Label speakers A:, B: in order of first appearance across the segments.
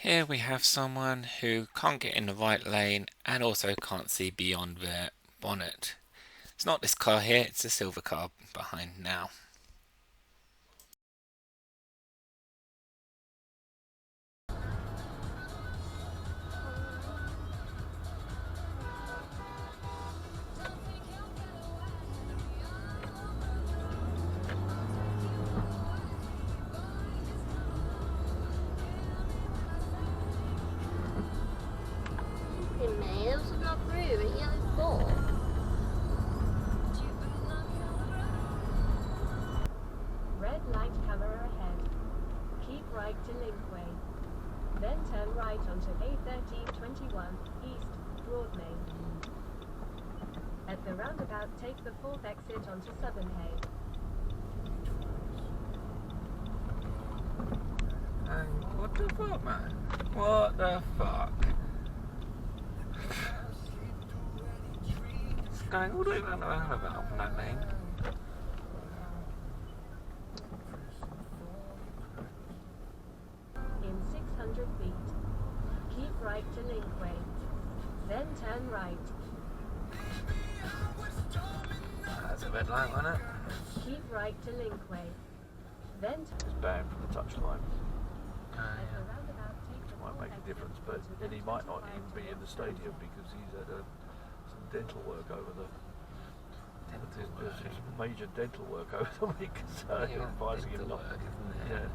A: Here we have someone who can't get in the right lane and also can't see beyond their bonnet. It's not this car here, it's the silver car behind now.
B: Males have got through a yellow ball.
C: Red light camera ahead. Keep right to Linkway. Then turn right onto A1321 East Broadmain. At the roundabout, take the 4th exit onto Southern Hay.
A: What the fuck, man? What the fuck? It's going all the way around the roundabout from that lane.
C: In 600 feet, keep right to Linkway. Then turn right.
A: That's a red light, wasn't it?
C: Keep right to Linkway. Then
D: It's banned from the touchline.
A: Oh,
C: at the
A: yeah.
C: roundabout, take the
D: Might
C: 4th
D: make a
C: exit
D: difference, but
C: onto
D: then he might not
C: 25
D: even be in the stadium because he's had some dental work over the. There's some major dental work over the week, so
A: Yeah,
D: advising him
A: dental
D: not.
A: work, isn't it?
D: Yeah.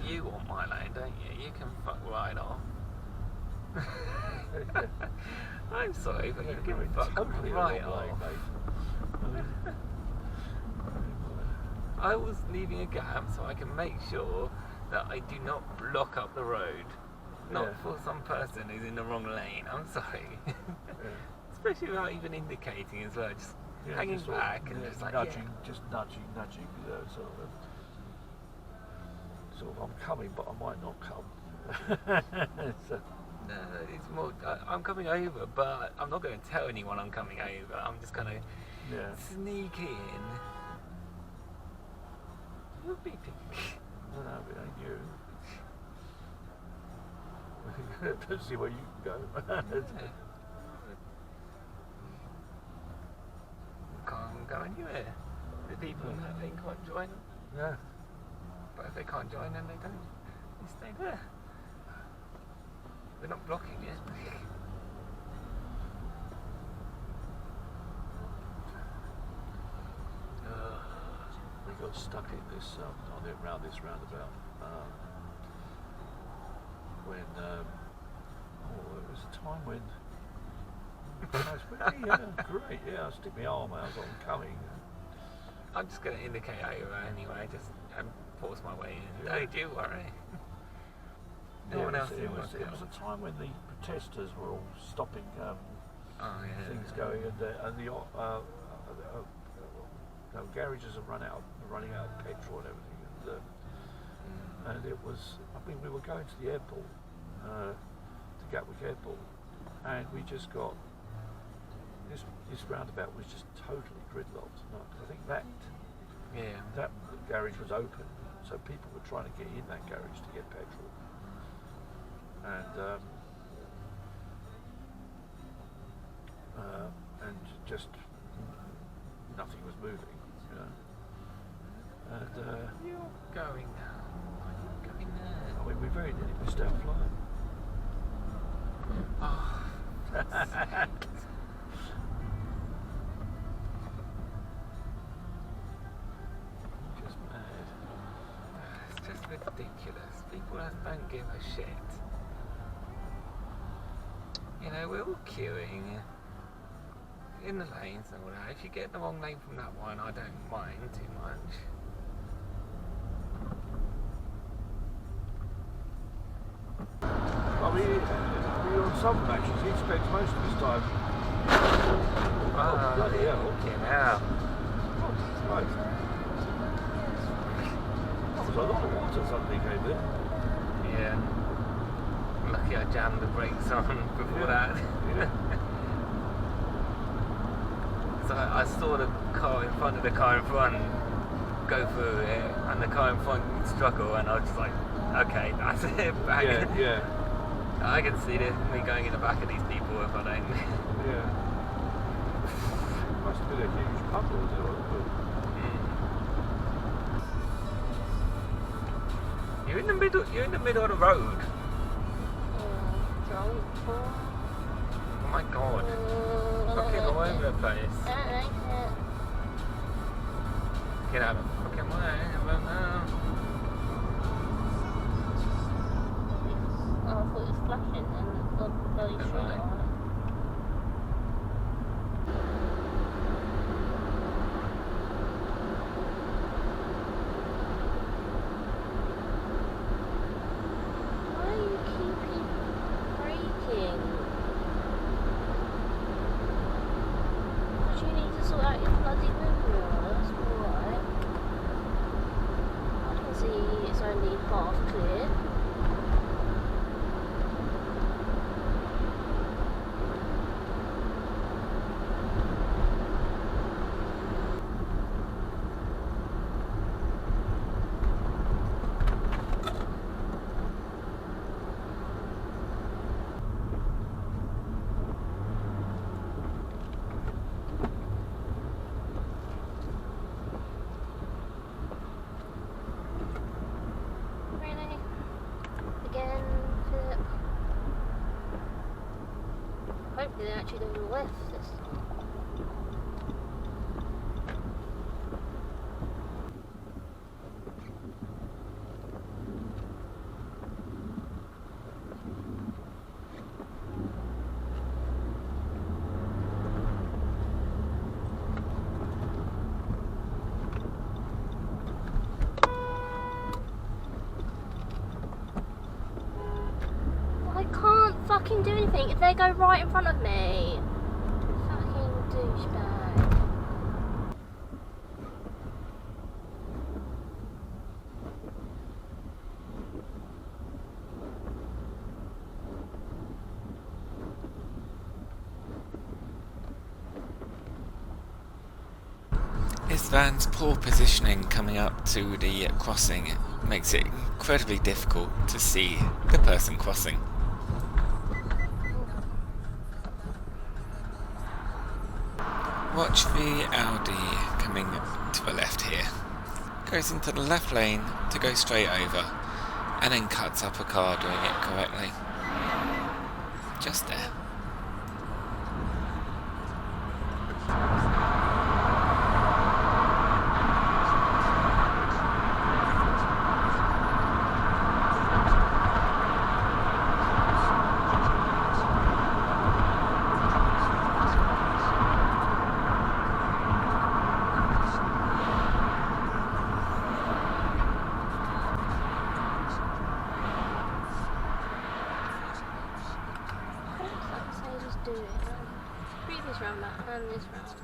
A: You want my lane, don't you? You can fuck right off. I'm sorry, but you
D: You're
A: can
D: in
A: fuck
D: totally
A: right
D: the wrong lane,
A: off.
D: mate.
A: I was leaving a gap so I can make sure that I do not block up the road. Not
D: Yeah.
A: for some person who's in the wrong lane. I'm sorry.
D: Yeah.
A: Especially without even indicating as well. Just
D: Yeah,
A: hanging
D: just sort of,
A: back and
D: yeah,
A: just like,
D: nudging,
A: yeah.
D: just nudging, sort of, I'm coming, but I might not come. So,
A: No, it's more, I'm coming over, but I'm not going to tell anyone I'm coming over. I'm just going to
D: yeah.
A: sneak in. You're beeping.
D: No, it ain't you. Let's see where you can go.
A: Can't go anywhere. The people in that lane can't join.
D: Yeah.
A: But if they can't join, then they don't. They stay there. We're not blocking it.
D: We got stuck in this around this roundabout when it was a time when I was great, yeah, I stick my arm out as I'm coming.
A: I'm just going to indicate over anyway, just force my way in.
D: Yeah.
A: Don't you worry. No
D: Yeah,
A: one else
D: it was a time when the protesters were all stopping things going, and the garages are running out of petrol and everything, and it was. I mean, we were going to the airport, to Gatwick Airport, and we just got this roundabout was just totally gridlocked. And I think that garage was open, so people were trying to get in that garage to get petrol, and just nothing was moving, you know. And
A: You're going now. You're going there.
D: I mean, we very nearly missed our flight.
A: Oh,
D: Just mad.
A: it's just ridiculous. People just don't give a shit. You know, we're all queuing in the lanes and all that. If you get the wrong lane from that one, I don't mind too much.
D: I mean, on some matches, he spends most of his time.
A: Oh,
D: bloody hell.
A: fucking hell.
D: Oh, right. That was a lot of water suddenly came in.
A: Yeah. Lucky I jammed the brakes on before that.
D: Yeah.
A: So I saw the car in front of the car in front go through it, and the car in front struggle, and I was just like, okay, that's it, back.
D: Yeah, yeah.
A: I can see me going in the back of these people if I don't.
D: Yeah. Must have been a huge puddle as well.
A: You're in the middle. You're in the middle of the road.
B: Drunk.
A: Oh my god! Fucking all over the place.
B: I don't like it.
A: Get out of the fucking way! Right now.
B: Oh, I thought it was flashing and the bloody
A: That's
B: shot
A: right.
B: on it. Why are you keeping braking? Do you need to sort out your bloody mirrors? Why? I can see it's only half clear. Really? Again, Philip? Hopefully they actually do the left this time. I can't fucking do anything if they go right in front of me. Fucking douchebag.
A: This van's poor positioning coming up to the crossing makes it incredibly difficult to see the person crossing. Watch the Audi coming to the left here. Goes into the left lane to go straight over and then cuts up a car doing it correctly. Just there.
B: What else I say just do it? Previous roundabout and this roundabout.